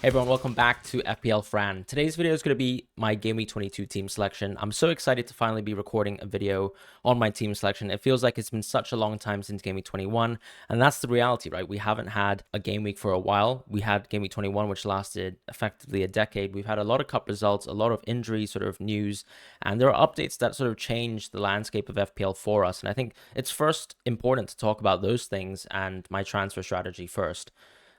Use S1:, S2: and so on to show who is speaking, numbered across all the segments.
S1: Hey everyone, welcome back to FPL Fran. Today's video is going to be my GW22 team selection. I'm so excited to finally be recording a video on my team selection. It feels like it's been such a long time since Game Week 21, and that's the reality, right? We haven't had a game week for a while. We had Game Week 21, which lasted effectively a decade. We've had a lot of cup results, a lot of injury sort of news, and there are updates that sort of change the landscape of FPL for us. And I think it's first important to talk about those things and my transfer strategy first.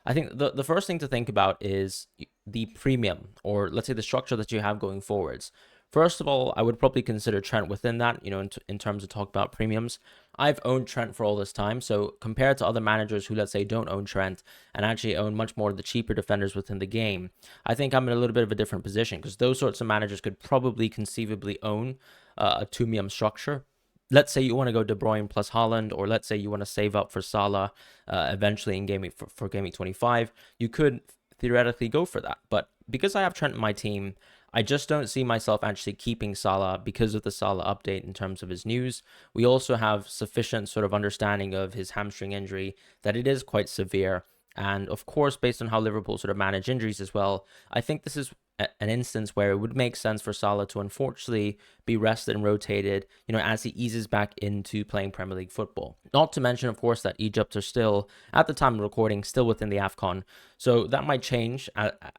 S1: I think the first thing to think about is the premium, or let's say the structure that you have going forwards. First of all, I would probably consider Trent within that, in terms of talk about premiums. I've owned Trent for all this time, so compared to other managers who, let's say, don't own Trent and actually own much more of the cheaper defenders within the game, I think I'm in a little bit of a different position because those sorts of managers could probably conceivably own a premium structure. Let's say you want to go De Bruyne plus Haaland, or let's say you want to save up for Salah eventually in gaming for Game Week 25, you could theoretically go for that. But because I have Trent in my team, I just don't see myself actually keeping Salah because of the Salah update in terms of his news. We also have sufficient sort of understanding of his hamstring injury that it is quite severe. And of course, based on how Liverpool sort of manage injuries as well, I think this is an instance where it would make sense for Salah to unfortunately be rested and rotated, as he eases back into playing Premier League football. Not to mention, of course, that Egypt are still, at the time of recording, still within the AFCON. So that might change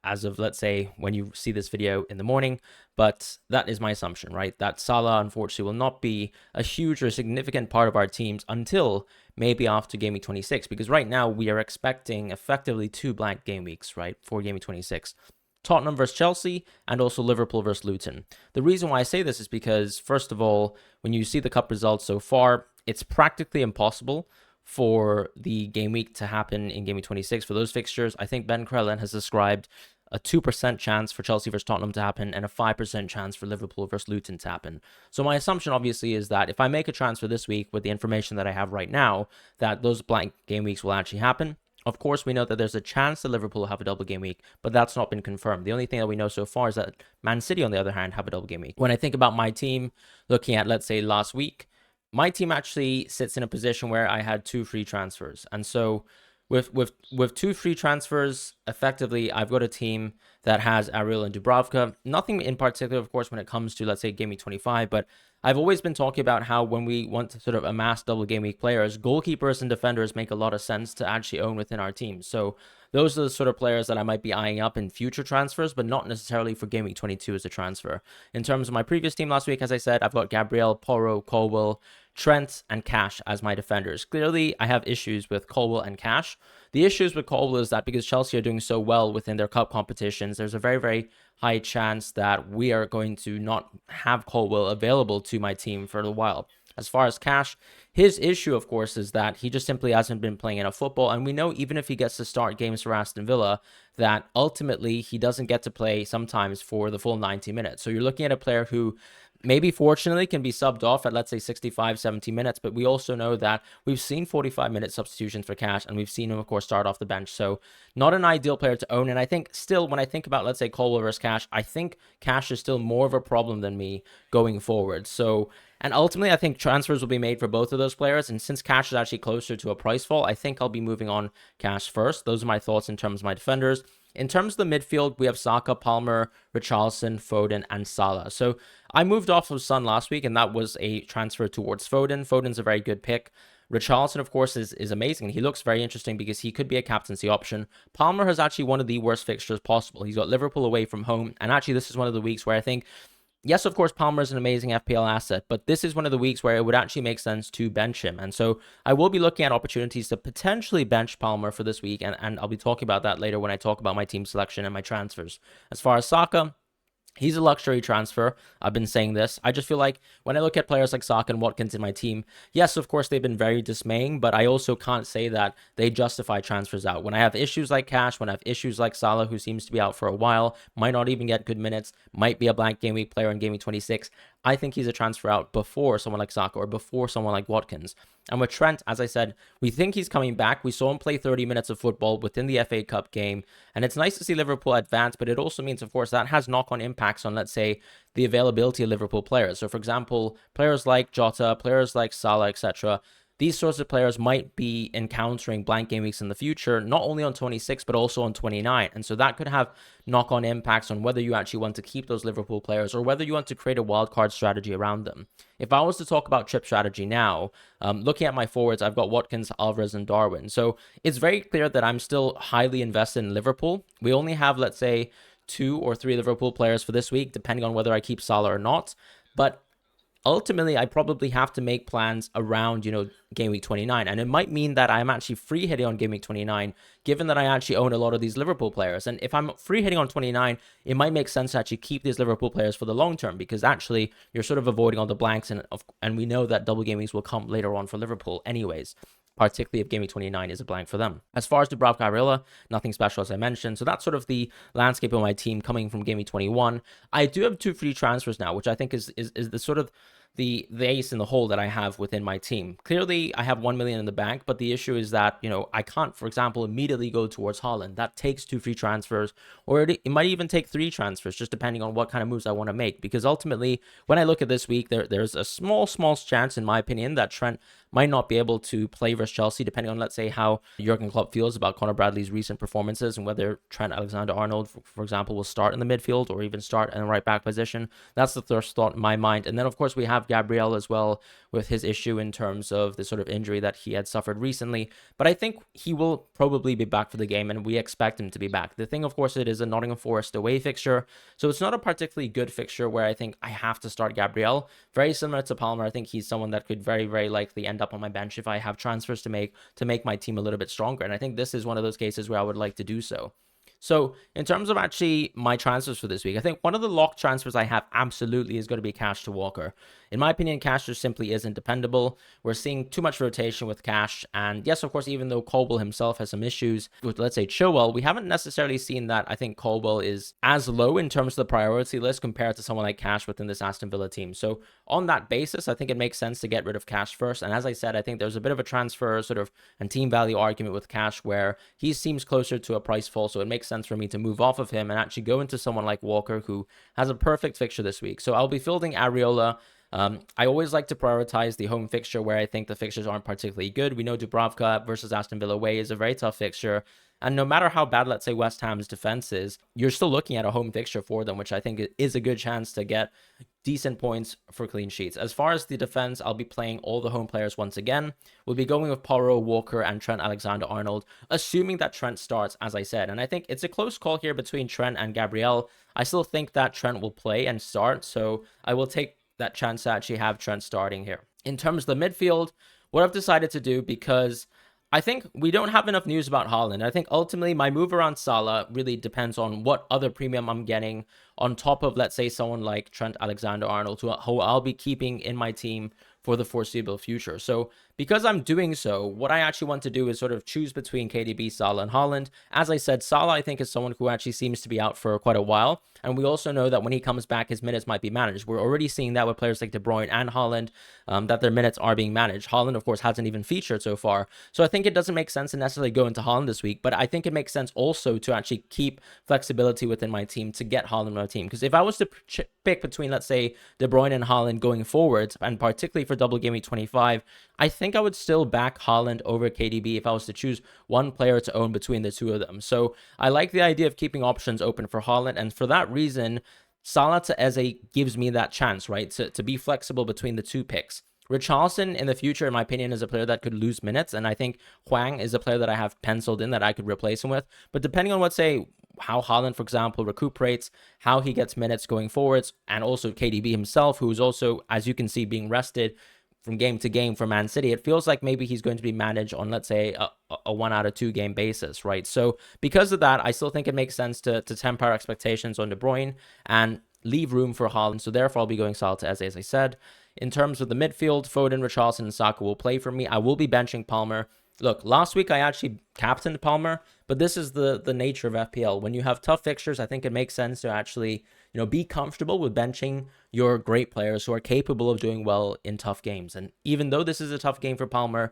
S1: as of, let's say, when you see this video in the morning. But that is my assumption, right? That Salah, unfortunately, will not be a huge or significant part of our teams until maybe after Game Week 26. Because right now, we are expecting effectively 2 blank game weeks, right, for Game Week 26. Tottenham versus Chelsea, and also Liverpool versus Luton. The reason why I say this is because, first of all, when you see the cup results so far, it's practically impossible for the game week to happen in Game Week 26. For those fixtures, I think Ben Crellin has described a 2% chance for Chelsea versus Tottenham to happen and a 5% chance for Liverpool versus Luton to happen. So my assumption, obviously, is that if I make a transfer this week with the information that I have right now, that those blank game weeks will actually happen. Of course, we know that there's a chance that Liverpool will have a double game week, but that's not been confirmed. The only thing that we know so far is that Man City, on the other hand, have a double game week. When I think about my team, looking at, let's say, last week, my team actually sits in a position where I had 2 free transfers. And so with 2 free transfers, effectively, I've got a team that has Ariel and Dubravka. Nothing in particular, of course, when it comes to, let's say, Game Week 25, but I've always been talking about how when we want to sort of amass double game week players, goalkeepers and defenders make a lot of sense to actually own within our team. So those are the sort of players that I might be eyeing up in future transfers, but not necessarily for Game Week 22 as a transfer. In terms of my previous team last week, as I said, I've got Gabriel, Porro, Colwill, Trent, and Cash as my defenders. Clearly, I have issues with Colwill and Cash. The issues with Colwill is that because Chelsea are doing so well within their cup competitions, there's a very, very high chance that we are going to not have Colwill available to my team for a while. As far as Cash, his issue, of course, is that he just simply hasn't been playing enough football. And we know even if he gets to start games for Aston Villa, that ultimately he doesn't get to play sometimes for the full 90 minutes. So you're looking at a player who maybe fortunately can be subbed off at, let's say, 65, 70 minutes. But we also know that we've seen 45-minute substitutions for Cash, and we've seen him, of course, start off the bench. So not an ideal player to own. And I think still, when I think about, let's say, Colwill versus Cash, I think Cash is still more of a problem than me going forward. So, and ultimately, I think transfers will be made for both of those players. And since Cash is actually closer to a price fall, I think I'll be moving on Cash first. Those are my thoughts in terms of my defenders. In terms of the midfield, we have Saka, Palmer, Richarlison, Foden, and Salah. So I moved off of Son last week, and that was a transfer towards Foden. Foden's a very good pick. Richarlison, of course, is amazing. He looks very interesting because he could be a captaincy option. Palmer has actually one of the worst fixtures possible. He's got Liverpool away from home, and actually this is one of the weeks where I think, yes, of course, Palmer is an amazing FPL asset, but this is one of the weeks where it would actually make sense to bench him. And so I will be looking at opportunities to potentially bench Palmer for this week, and I'll be talking about that later when I talk about my team selection and my transfers. As far as Saka, he's a luxury transfer. I've been saying this. I just feel like when I look at players like Saka and Watkins in my team, yes, of course, they've been very dismaying, but I also can't say that they justify transfers out. When I have issues like Cash, when I have issues like Salah, who seems to be out for a while, might not even get good minutes, might be a blank game week player in Game Week 26, I think he's a transfer out before someone like Saka or before someone like Watkins. And with Trent, as I said, we think he's coming back. We saw him play 30 minutes of football within the FA Cup game. And it's nice to see Liverpool advance, but it also means, of course, that has knock-on impacts on, let's say, the availability of Liverpool players. So, for example, players like Jota, players like Salah, etc., these sorts of players might be encountering blank game weeks in the future, not only on 26, but also on 29. And so that could have knock-on impacts on whether you actually want to keep those Liverpool players or whether you want to create a wildcard strategy around them. If I was to talk about chip strategy now, looking at my forwards, I've got Watkins, Alvarez, and Darwin. So it's very clear that I'm still highly invested in Liverpool. We only have, let's say, 2 or 3 Liverpool players for this week, depending on whether I keep Salah or not. But ultimately, I probably have to make plans around, game week 29. And it might mean that I'm actually free hitting on game week 29, given that I actually own a lot of these Liverpool players. And if I'm free hitting on 29, it might make sense to actually keep these Liverpool players for the long term, because actually you're sort of avoiding all the blanks. And we know that double game weeks will come later on for Liverpool anyways, particularly if game week 29 is a blank for them. As far as Dubravka Arilla, nothing special as I mentioned. So that's sort of the landscape of my team coming from game week 21. I do have 2 free transfers now, which I think is the sort of the ace in the hole that I have within my team. Clearly, I have 1 million in the bank, but the issue is that, I can't, for example, immediately go towards Haaland. That takes 2 free transfers, or it might even take 3 transfers, just depending on what kind of moves I want to make. Because ultimately, when I look at this week, there's a small chance, in my opinion, that Trent might not be able to play versus Chelsea, depending on, let's say, how Jurgen Klopp feels about Conor Bradley's recent performances and whether Trent Alexander-Arnold, for example, will start in the midfield or even start in the right back position. That's the first thought in my mind. And then, of course, we have Gabriel as well, with his issue in terms of the sort of injury that he had suffered recently. But I think he will probably be back for the game, and we expect him to be back. The thing, of course, it is a Nottingham Forest away fixture, so it's not a particularly good fixture where I think I have to start Gabriel. Very similar to Palmer, I think he's someone that could very, very likely end up on my bench if I have transfers to make my team a little bit stronger. And I think this is one of those cases where I would like to do so. So in terms of actually my transfers for this week, I think one of the locked transfers I have absolutely is going to be Cash to Walker. In my opinion, Cash just simply isn't dependable. We're seeing too much rotation with Cash. And yes, of course, even though Colwell himself has some issues with, let's say, Chilwell, we haven't necessarily seen that. I think Colwell is as low in terms of the priority list compared to someone like Cash within this Aston Villa team. So on that basis, I think it makes sense to get rid of Cash first. And as I said, I think there's a bit of a transfer sort of and team value argument with Cash where he seems closer to a price fall. So it makes sense for me to move off of him and actually go into someone like Walker, who has a perfect fixture this week. So I'll be fielding Areola. I always like to prioritize the home fixture where I think the fixtures aren't particularly good. We know Dubravka versus Aston Villa away is a very tough fixture. And no matter how bad, let's say, West Ham's defense is, you're still looking at a home fixture for them, which I think is a good chance to get decent points for clean sheets. As far as the defense, I'll be playing all the home players once again. We'll be going with Porro, Walker, and Trent Alexander-Arnold, assuming that Trent starts, as I said. And I think it's a close call here between Trent and Gabriel. I still think that Trent will play and start, so I will take that chance to actually have Trent starting here. In terms of the midfield, what I've decided to do, because I think we don't have enough news about Haaland. I think ultimately my move around Salah really depends on what other premium I'm getting on top of, let's say, someone like Trent Alexander-Arnold, who I'll be keeping in my team for the foreseeable future. So because I'm doing so, what I actually want to do is sort of choose between KDB, Salah, and Haaland. As I said, Salah, I think, is someone who actually seems to be out for quite a while. And we also know that when he comes back, his minutes might be managed. We're already seeing that with players like De Bruyne and Haaland, that their minutes are being managed. Haaland, of course, hasn't even featured so far. So I think it doesn't make sense to necessarily go into Haaland this week, but I think it makes sense also to actually keep flexibility within my team to get Haaland in my team. Because if I was to pick between, let's say, De Bruyne and Haaland going forward, and particularly for double game week 25, I think I would still back Haaland over KDB if I was to choose one player to own between the two of them. So I like the idea of keeping options open for Haaland, and for that reason, Salah to Eze gives me that chance, right, to be flexible between the two picks. Richarlison in the future, in my opinion, is a player that could lose minutes, and I think Hwang is a player that I have penciled in that I could replace him with. But depending on, let's say, how Haaland, for example, recuperates, how he gets minutes going forwards, and also KDB himself, who is also, as you can see, being rested from game to game for Man City, it feels like maybe he's going to be managed on, let's say, a 1 out of 2 game basis, right? So because of that, I still think it makes sense to temper expectations on De Bruyne and leave room for Haaland. So therefore, I'll be going Salah to Eze, as I said. In terms of the midfield, Foden, Richarlison, and Saka will play for me. I will be benching Palmer. Look, last week I actually captained Palmer, but this is the nature of FPL. When you have tough fixtures, I think it makes sense to actually, be comfortable with benching your great players who are capable of doing well in tough games. And even though this is a tough game for Palmer,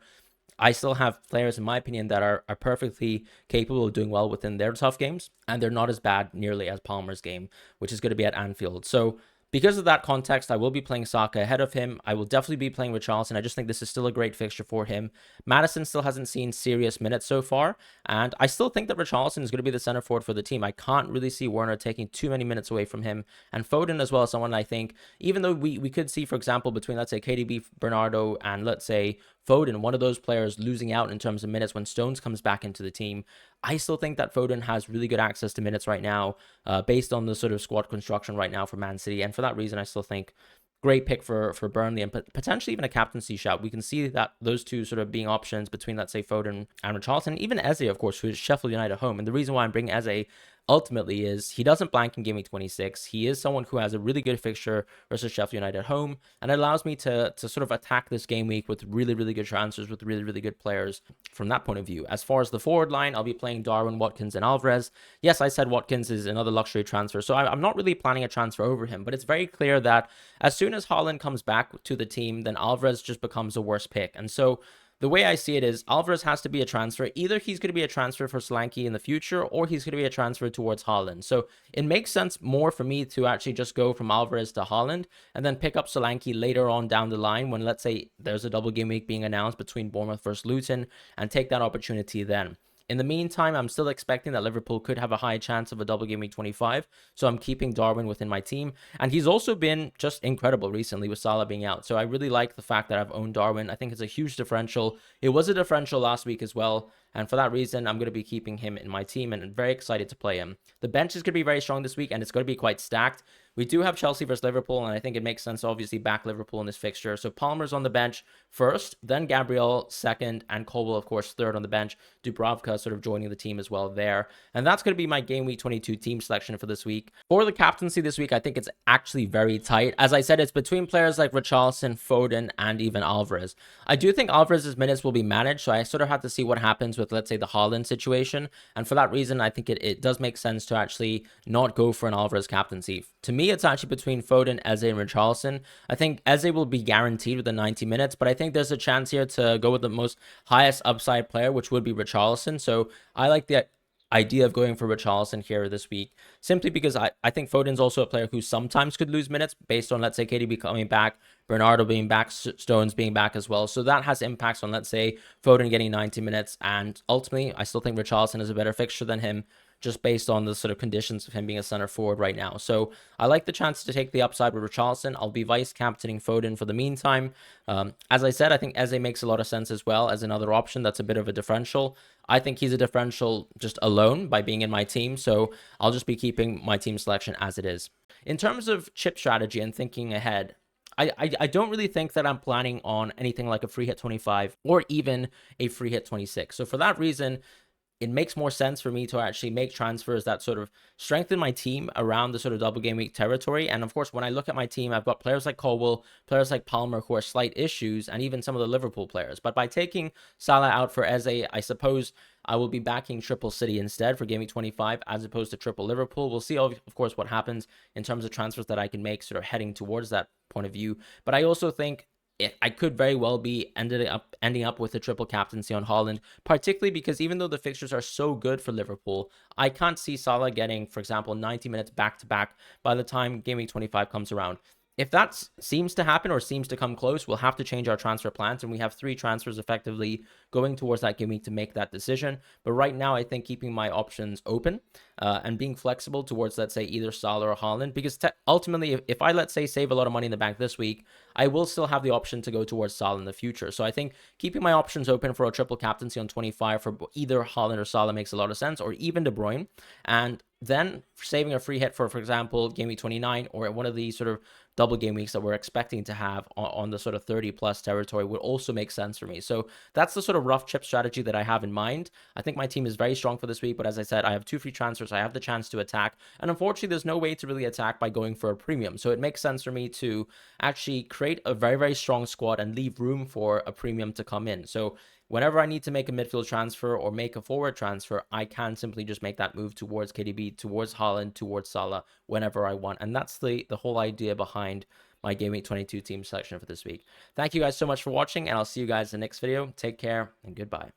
S1: I still have players, in my opinion, that are perfectly capable of doing well within their tough games, and they're not as bad nearly as Palmer's game, which is going to be at Anfield. So Because of that context, I will be playing Saka ahead of him. I will definitely be playing Richarlison. I just think this is still a great fixture for him. Madison still hasn't seen serious minutes so far, and I still think that Richarlison is going to be the center forward for the team. I can't really see Werner taking too many minutes away from him, and Foden as well, someone I think, even though we could see, for example, between, let's say, KDB, Bernardo, and let's say Foden, one of those players losing out in terms of minutes when Stones comes back into the team, I still think that Foden has really good access to minutes right now, based on the sort of squad construction right now for Man City. And for that reason, I still think great pick for Burnley, and potentially even a captaincy shout. We can see that those two sort of being options between, let's say, Foden and Richarlison, even Eze, of course, who is Sheffield United at home. And the reason why I'm bringing Eze ultimately is he doesn't blank in Game Week 26. He is someone who has a really good fixture versus Sheffield United at home, and it allows me to sort of attack this game week with really, really good transfers, with really, really good players from that point of view. As far as the forward line, I'll be playing Darwin, Watkins, and Alvarez. Yes, I said Watkins is another luxury transfer, so I'm not really planning a transfer over him, but it's very clear that as soon as Haaland comes back to the team, then Alvarez just becomes a worse pick. And so the way I see it is Alvarez has to be a transfer. Either he's going to be a transfer for Solanke in the future, or he's going to be a transfer towards Haaland. So it makes sense more for me to actually just go from Alvarez to Haaland and then pick up Solanke later on down the line when, let's say, there's a double game week being announced between Bournemouth versus Luton, and take that opportunity then. In the meantime, I'm still expecting that Liverpool could have a high chance of a double game week 25, so I'm keeping Darwin within my team. And he's also been just incredible recently with Salah being out, so I really like the fact that I've owned Darwin. I think it's a huge differential. It was a differential last week as well, and for that reason, I'm going to be keeping him in my team, and I'm very excited to play him. The bench is going to be very strong this week, and it's going to be quite stacked. We do have Chelsea versus Liverpool, and I think it makes sense to obviously back Liverpool in this fixture. So Palmer's on the bench first, then Gabriel second, and Colwell, of course, third on the bench. Dubravka sort of joining the team as well there. And that's going to be my Game Week 22 team selection for this week. For the captaincy this week, I think it's actually very tight. As I said, it's between players like Richarlison, Foden, and even Alvarez. I do think Alvarez's minutes will be managed, so I sort of have to see what happens with, let's say, the Haaland situation. And for that reason, I think it does make sense to actually not go for an Alvarez captaincy. To me, it's actually between Foden, Eze, and Richarlison. I think Eze will be guaranteed with the 90 minutes, but I think there's a chance here to go with the most highest upside player, which would be Richarlison. So I like the idea of going for Richarlison here this week, simply because I think Foden's also a player who sometimes could lose minutes based on, let's say, KDB coming back, Bernardo being back, Stones being back as well. So that has impacts on, let's say, Foden getting 90 minutes. And ultimately, I still think Richarlison is a better fixture than him, just based on the sort of conditions of him being a center forward right now. So I like the chance to take the upside with Richarlison. I'll be vice captaining Foden for the meantime. As I said, I think Eze makes a lot of sense as well as another option. That's a bit of a differential. I think he's a differential just alone by being in my team. So I'll just be keeping my team selection as it is. In terms of chip strategy and thinking ahead, I don't really think that I'm planning on anything like a free hit 25 or even a free hit 26. So for that reason, it makes more sense for me to actually make transfers that sort of strengthen my team around the sort of double game week territory. And of course, when I look at my team, I've got players like Colwell, players like Palmer who are slight issues, and even some of the Liverpool players. But by taking Salah out for Eze, I suppose I will be backing triple City instead for Game Week 25 as opposed to triple Liverpool. We'll see, of course, what happens in terms of transfers that I can make sort of heading towards that point of view. But I also think I could very well be ending up with a triple captaincy on Haaland, particularly because even though the fixtures are so good for Liverpool, I can't see Salah getting, for example, 90 minutes back-to-back by the time Game Week 25 comes around. If that seems to happen or seems to come close, we'll have to change our transfer plans, and we have 3 transfers effectively going towards that game week to make that decision. But right now, I think keeping my options open and being flexible towards, let's say, either Salah or Haaland, because ultimately, if I, let's say, save a lot of money in the bank this week, I will still have the option to go towards Salah in the future. So I think keeping my options open for a triple captaincy on 25 for either Haaland or Salah makes a lot of sense, or even De Bruyne. And then saving a free hit for example, Game Week 29 or one of these sort of double game weeks that we're expecting to have on the sort of 30 plus territory would also make sense for me. So that's the sort of rough chip strategy that I have in mind. I think my team is very strong for this week, but as I said, I have 2 free transfers. I have the chance to attack, and unfortunately there's no way to really attack by going for a premium. So it makes sense for me to actually create a very, very strong squad and leave room for a premium to come in. So whenever I need to make a midfield transfer or make a forward transfer, I can simply just make that move towards KDB, towards Haaland, towards Salah whenever I want. And that's the whole idea behind my Game Week 22 team selection for this week. Thank you guys so much for watching, and I'll see you guys in the next video. Take care and goodbye.